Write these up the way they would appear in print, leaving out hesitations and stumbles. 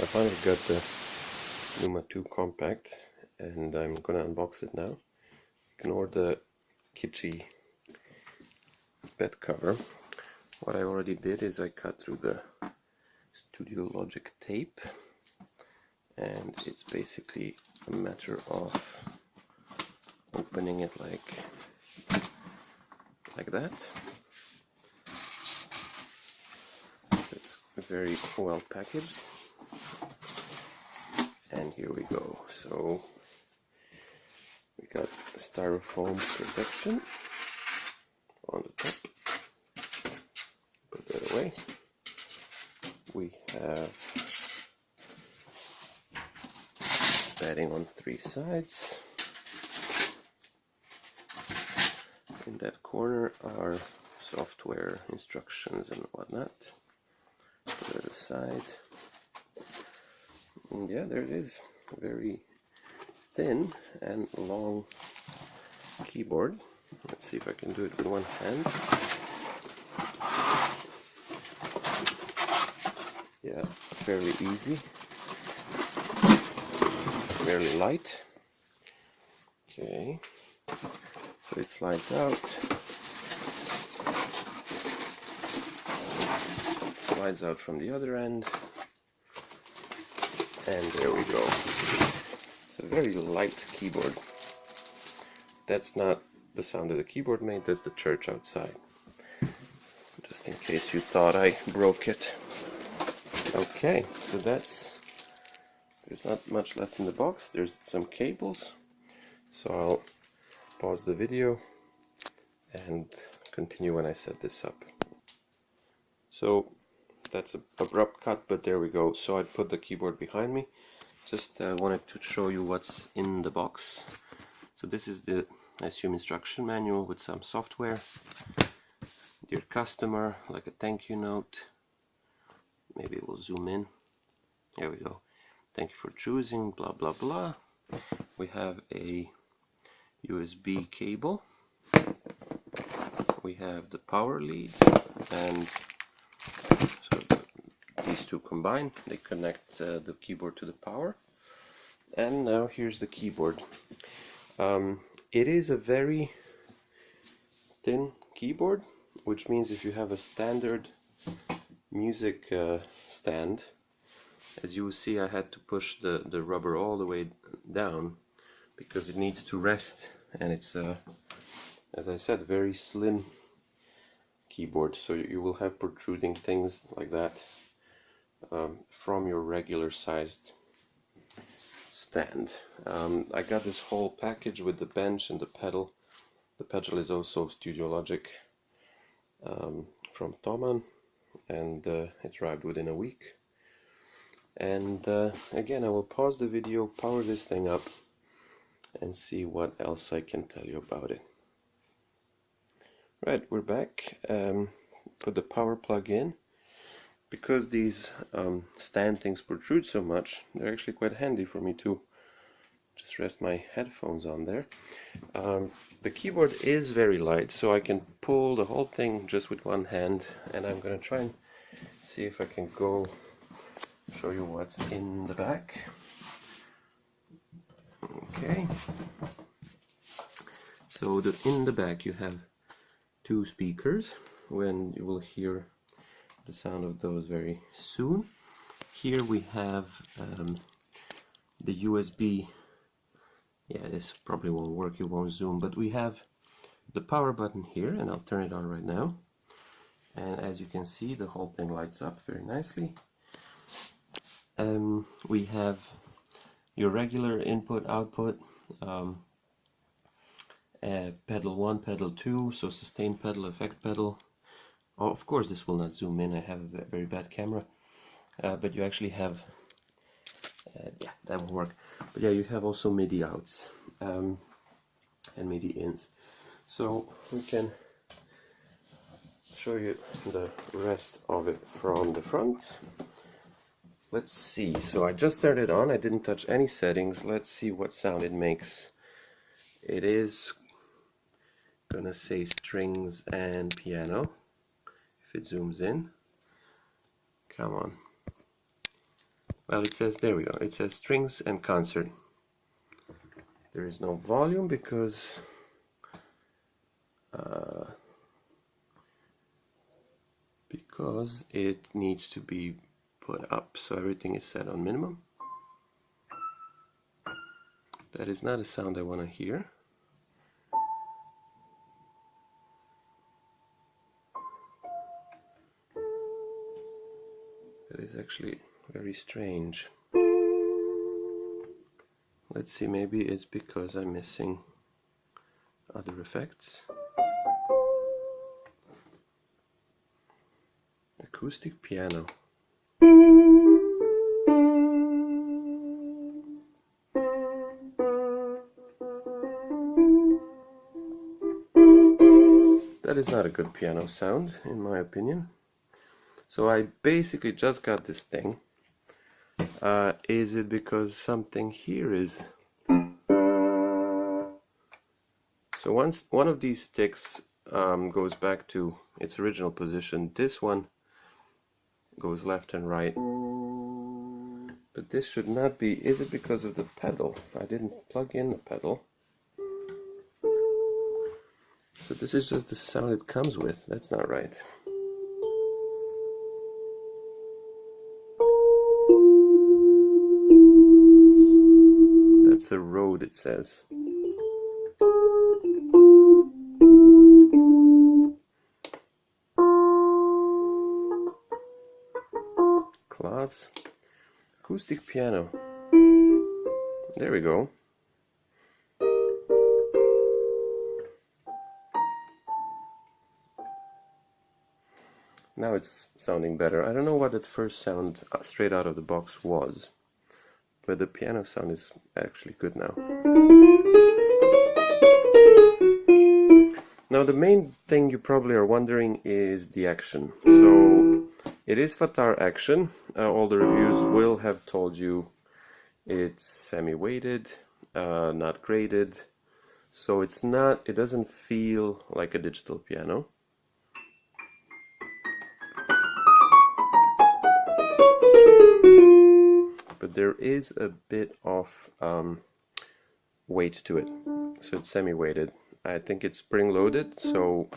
So I finally got the Numa 2 compact and I'm gonna unbox it now. Ignore the kitschy bed cover. What I already did is I cut through the Studiologic tape, and it's basically a matter of opening it like that. It's very well packaged, and here we go. So we got styrofoam protection on the top. Put that away. We have padding on 3 sides. In that corner are software instructions and whatnot. Put it aside. And yeah, there it is. A very thin and long keyboard. Let's see if I can do it with one hand. Yeah, fairly easy. Fairly light. Okay. So it slides out. Slides out from the other end. And there we go. It's a very light keyboard. That's not the sound of the keyboard made, that's the church outside. Just in case you thought I broke it. Okay, so there's not much left in the box. There's some cables. So I'll pause the video and continue when I set this up. So that's an abrupt cut, but there we go. So I put the keyboard behind me. Just wanted to show you what's in the box. So this is the, I assume, instruction manual with some software. Dear customer, like a thank you note. Maybe it will zoom in. There we go. Thank you for choosing, blah blah blah. We have a USB cable. We have the power lead, and so these two combined, they connect the keyboard to the power. And now here's the keyboard. It is a very thin keyboard, which means if you have a standard music stand, as you will see, I had to push the rubber all the way down because it needs to rest, and it's as I said, very slim keyboard, so you will have protruding things like that from your regular sized stand. I got this whole package with the bench and the pedal. The pedal is also Studiologic from Thomann, and it arrived within a week. And again, I will pause the video, power this thing up, and see what else I can tell you about it. Right, we're back. Put the power plug in. Because these stand things protrude so much, they're actually quite handy for me to just rest my headphones on there. The keyboard is very light, so I can pull the whole thing just with one hand, and I'm gonna try and see if I can show you what's in the back. Okay, so in the back you have 2 speakers, when you will hear the sound of those very soon. Here we have the USB. Yeah, this probably won't work, it won't zoom, but we have the power button here, and I'll turn it on right now. And as you can see, the whole thing lights up very nicely. We have your regular input output, pedal 1, pedal 2, so sustain pedal, effect pedal. Oh, of course this will not zoom in, I have a very bad camera, but you actually have, yeah, that won't work. But yeah, you have also MIDI outs and MIDI ins. So we can show you the rest of it from the front. Let's see, so I just turned it on, I didn't touch any settings. Let's see what sound it makes. It is gonna say strings and piano. If it zooms in, come on. Well, it says, there we go, it says strings and concert. There is no volume because it needs to be put up, so everything is set on minimum. That is not a sound I want to hear. That is actually very strange. Let's see, maybe it's because I'm missing other effects. Acoustic piano. That is not a good piano sound, in my opinion. So I basically just got this thing. Is it because something here is... So once one of these sticks goes back to its original position, this one goes left and right. But this should not be. Is it because of the pedal? I didn't plug in the pedal. So this is just the sound it comes with. That's not right. That's a road, it says. Claves. Acoustic piano. There we go. Now it's sounding better. I don't know what that first sound straight out of the box was, but the piano sound is actually good now. Now the main thing you probably are wondering is the action. So it is Fatar action. All the reviews will have told you it's semi-weighted, not graded. So it doesn't feel like a digital piano. But there is a bit of weight to it, so it's semi-weighted. I think it's spring-loaded, so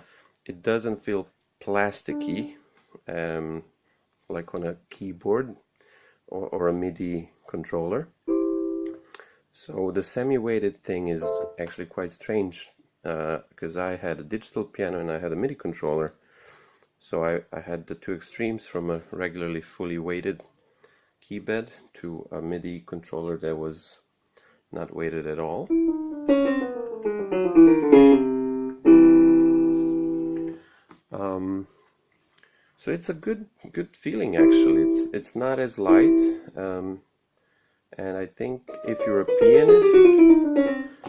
it doesn't feel plasticky, like on a keyboard or a MIDI controller. So the semi-weighted thing is actually quite strange, because I had a digital piano and I had a MIDI controller, so I had the two extremes, from a regularly fully weighted keybed to a MIDI controller that was not weighted at all. So it's a good feeling, actually. It's not as light, and I think if you're a pianist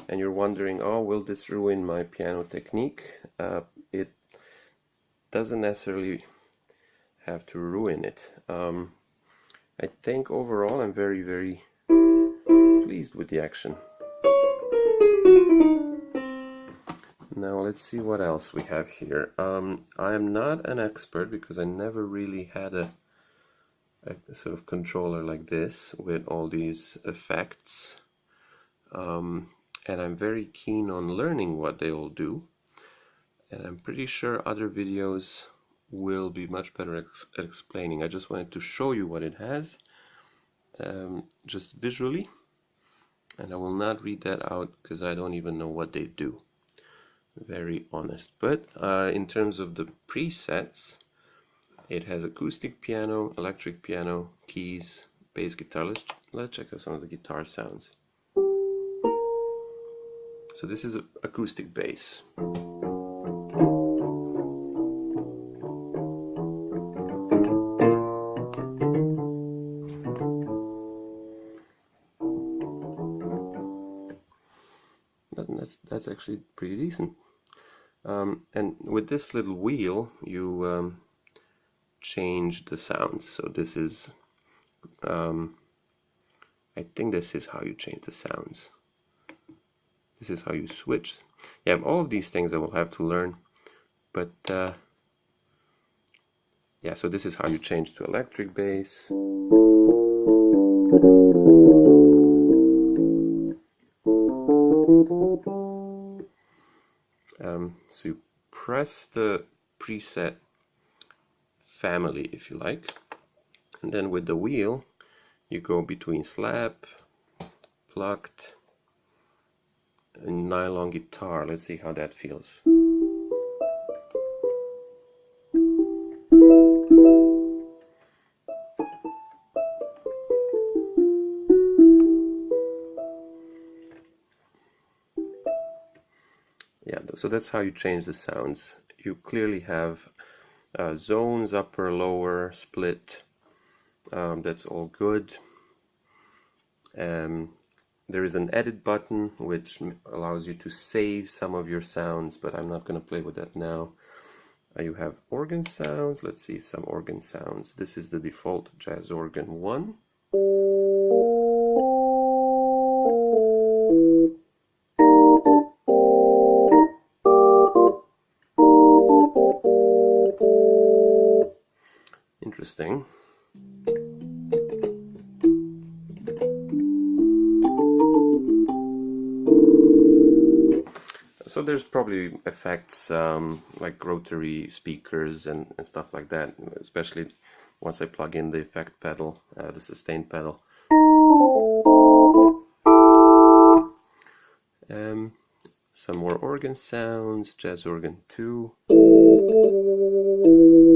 and you're wondering, oh, will this ruin my piano technique? It doesn't necessarily have to ruin it. I think overall I'm very, very pleased with the action. Now let's see what else we have here. I am not an expert because I never really had a sort of controller like this with all these effects. And I'm very keen on learning what they all do. And I'm pretty sure other videos will be much better at explaining. I just wanted to show you what it has, just visually, and I will not read that out because I don't even know what they do, very honest. But in terms of the presets, it has acoustic piano, electric piano, keys, bass guitar. Let's check out some of the guitar sounds. So this is acoustic bass. That's actually pretty decent. And with this little wheel, you change the sounds. So this is, I think this is how you change the sounds. This is how you switch. Yeah, all of these things I will have to learn. But yeah, so this is how you change to electric bass. So you press the preset family, if you like, and then with the wheel you go between slap, plucked, and nylon guitar. Let's see how that feels. Yeah, so that's how you change the sounds. You clearly have zones, upper, lower, split. That's all good. There is an edit button which allows you to save some of your sounds, but I'm not going to play with that now. You have organ sounds. Let's see some organ sounds. This is the default jazz organ 1. Interesting. So there's probably effects like rotary speakers and stuff like that, especially once I plug in the effect pedal, the sustain pedal. Some more organ sounds, jazz organ 2.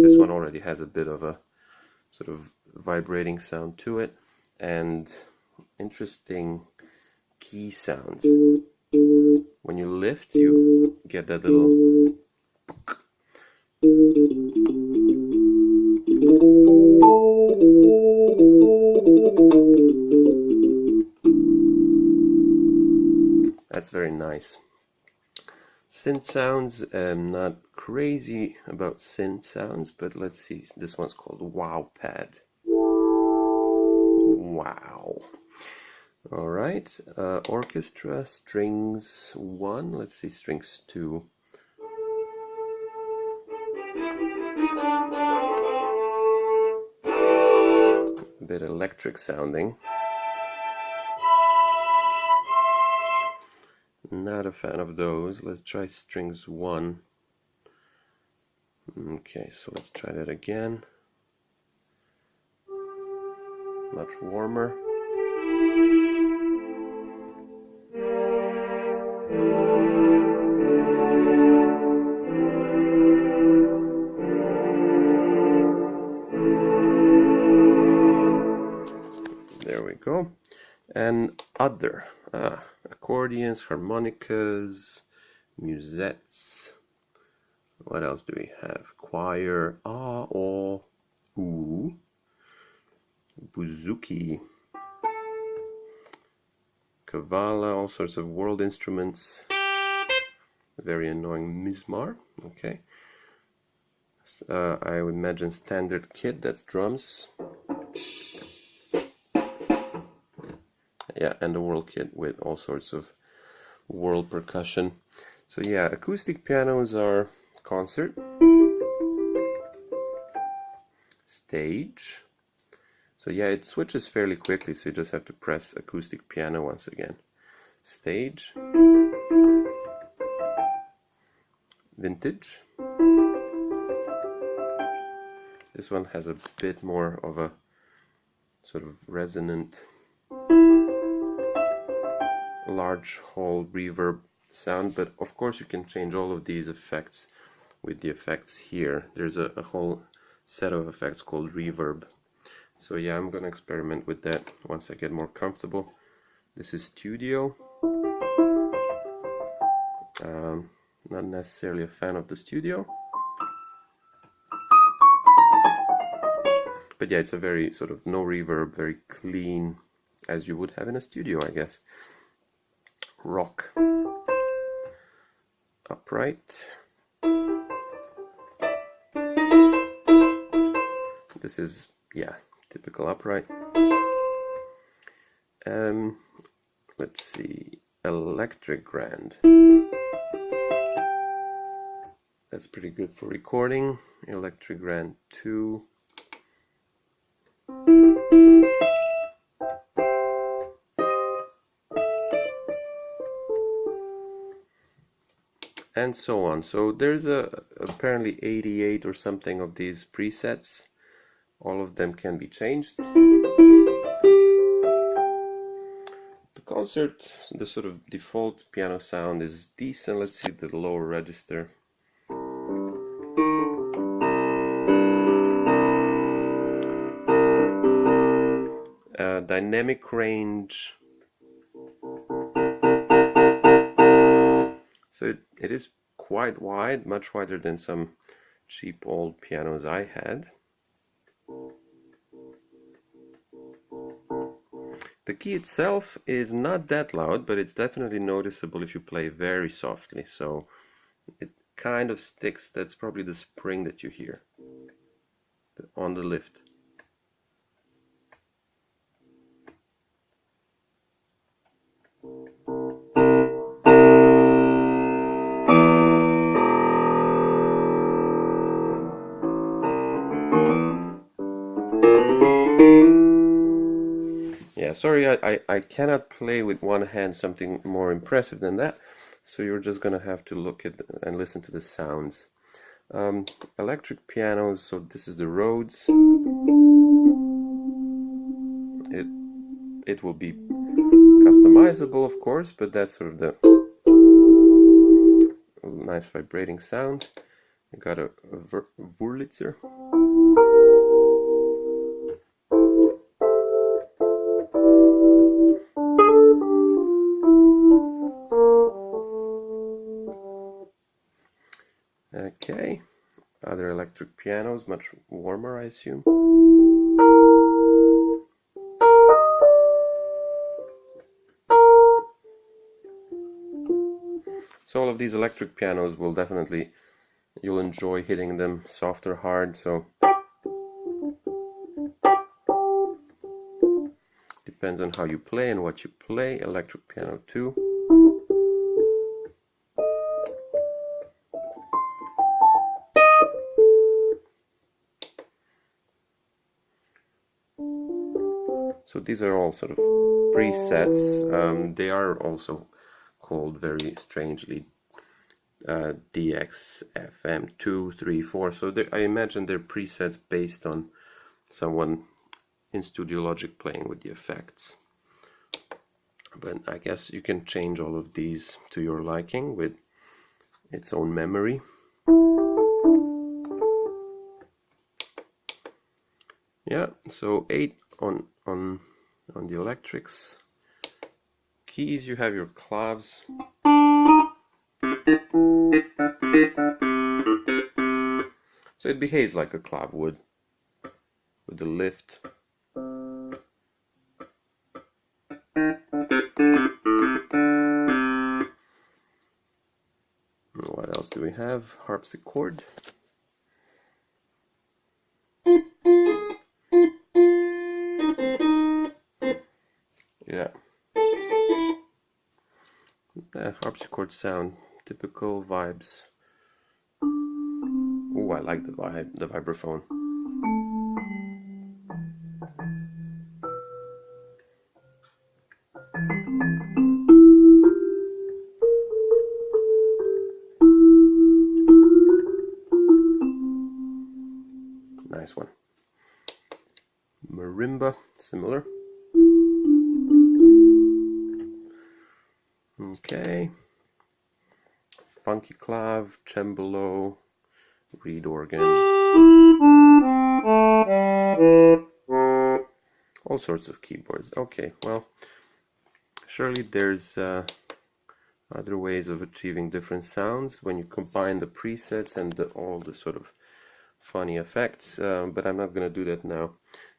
This one already has a bit of a sort of vibrating sound to it, and interesting key sounds. When you lift, you get that little that's very nice. Synth sounds, I'm not crazy about synth sounds, but let's see. This one's called Wow Pad. Wow. All right, orchestra, strings 1. Let's see, strings 2. A bit electric sounding. Not a fan of those. Let's try strings 1. Okay, so let's try that again. Much warmer. There we go. And other. Accordions, harmonicas, musettes. What else do we have? Choir, ooh, bouzouki, kavala, all sorts of world instruments. Very annoying mizmar. Okay. I would imagine standard kit, that's drums. Yeah, and the world kit with all sorts of world percussion. So yeah, acoustic pianos are concert, stage. So yeah, it switches fairly quickly, so you just have to press acoustic piano once again. Stage, vintage. This one has a bit more of a sort of resonant, large hall reverb sound, but of course you can change all of these effects with the effects here. There's a whole set of effects called reverb. So yeah, I'm gonna experiment with that once I get more comfortable. This is Studio. Not necessarily a fan of the Studio, but yeah, it's a very sort of no reverb, very clean, as you would have in a studio, I guess. Rock, upright. This is, yeah, typical upright. Let's see, electric grand. That's pretty good for recording. Electric grand 2. and so on. So there's apparently 88 or something of these presets. All of them can be changed. The concert, the sort of default piano sound is decent. Let's see the lower register. Dynamic range. So it is quite wide, much wider than some cheap old pianos I had. The key itself is not that loud, but it's definitely noticeable if you play very softly. So it kind of sticks. That's probably the spring that you hear on the lift. Yeah, sorry, I cannot play with one hand something more impressive than that, so you're just gonna have to look at and listen to the sounds. Electric pianos, so this is the Rhodes. It will be customizable, of course, but that's sort of the nice vibrating sound. I got a Wurlitzer. Okay, other electric pianos, much warmer, I assume. So all of these electric pianos will definitely, you'll enjoy hitting them soft or hard, so depends on how you play and what you play. Electric piano too. So these are all sort of presets. They are also called very strangely DX, FM 2, 3, 4. So I imagine they're presets based on someone in Studiologic playing with the effects. But I guess you can change all of these to your liking with its own memory. Yeah, so 8 on the electrics. Keys, you have your claves. So it behaves like a clav would with the lift. What else do we have? Harpsichord. Yeah. Harpsichord sound, typical vibes. Oh, I like the vibraphone. Nice one. Marimba, similar. Okay. Funky clav, cembalo, reed organ. All sorts of keyboards. Okay, well, surely there's other ways of achieving different sounds when you combine the presets and all the sort of funny effects, but I'm not going to do that now.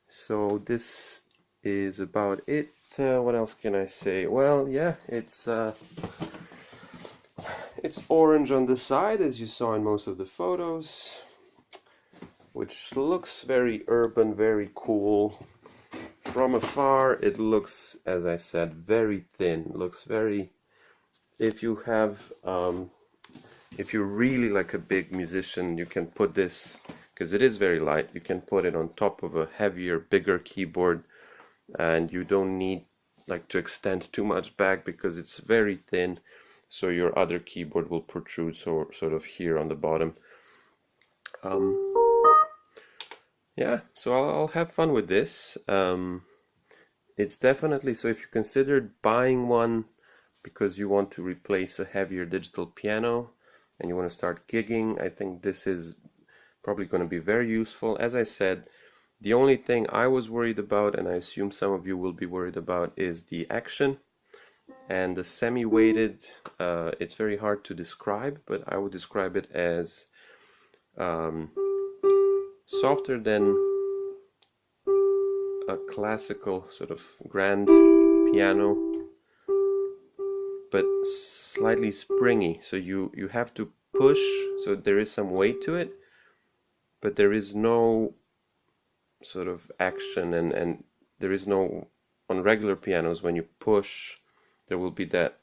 So this is about it. What else can I say? Well, yeah, it's orange on the side, as you saw in most of the photos, which looks very urban, very cool. From afar, it looks, as I said, very thin. Looks very. If you have, if you're really like a big musician, you can put this, because it is very light. You can put it on top of a heavier, bigger keyboard, and you don't need like to extend too much back because it's very thin. so your other keyboard will protrude sort of here on the bottom. Yeah, so I'll have fun with this. It's definitely, so if you considered buying one because you want to replace a heavier digital piano and you want to start gigging, I think this is probably going to be very useful. As I said, the only thing I was worried about, and I assume some of you will be worried about, is the action. And the semi-weighted, it's very hard to describe, but I would describe it as softer than a classical sort of grand piano, but slightly springy. So you have to push, so there is some weight to it, but there is no sort of action, and there is no, on regular pianos, when you push, there will be that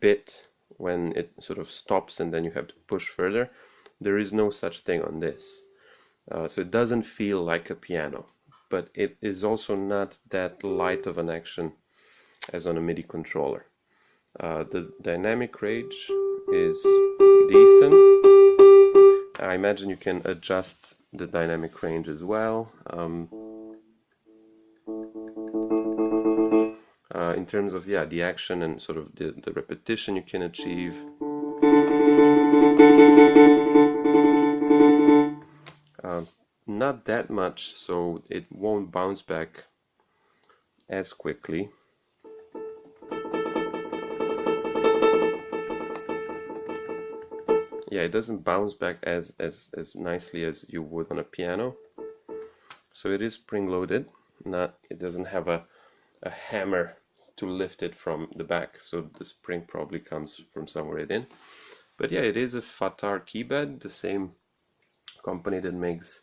bit when it sort of stops and then you have to push further. There is no such thing on this. So it doesn't feel like a piano, but it is also not that light of an action as on a MIDI controller. The dynamic range is decent. I imagine you can adjust the dynamic range as well. In terms of, yeah, the action and sort of the repetition you can achieve. Not that much, so it won't bounce back as quickly. Yeah, it doesn't bounce back as nicely as you would on a piano. So it is spring-loaded. It doesn't have a hammer to lift it from the back, so the spring probably comes from somewhere in. But yeah, it is a Fatar keybed, the same company that makes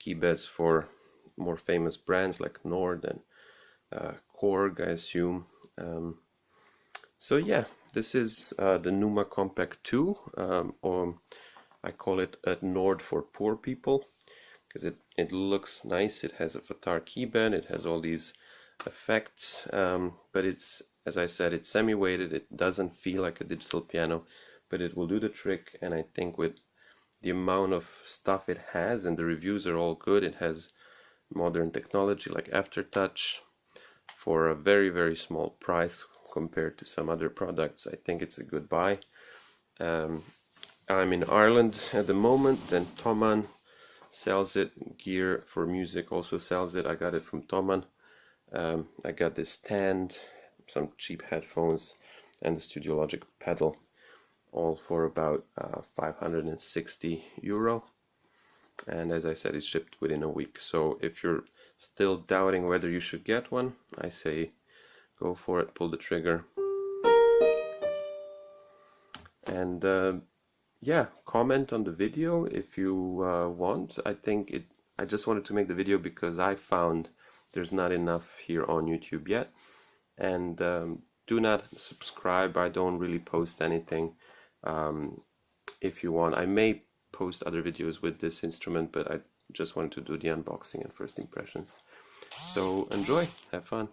keybeds for more famous brands like Nord and Korg, I assume. So yeah, this is the Numa Compact 2, or I call it a Nord for poor people, because it looks nice. It has a Fatar keybed, it has all these effects, but it's, as I said, it's semi-weighted. It doesn't feel like a digital piano, but it will do the trick. And I think with the amount of stuff it has, and the reviews are all good, it has modern technology like Aftertouch for a very, very small price compared to some other products. I think it's a good buy. I'm in Ireland at the moment, and Thomann sells it. Gear for Music also sells it. I got it from Thomann. I got this stand, some cheap headphones, and the Studiologic pedal, all for about 560 euro. And as I said, it shipped within a week. So if you're still doubting whether you should get one, I say go for it, pull the trigger. And yeah, comment on the video if you want. I just wanted to make the video because I found there's not enough here on YouTube yet. And do not subscribe. I don't really post anything. If you want, I may post other videos with this instrument, but I just wanted to do the unboxing and first impressions. So enjoy, have fun.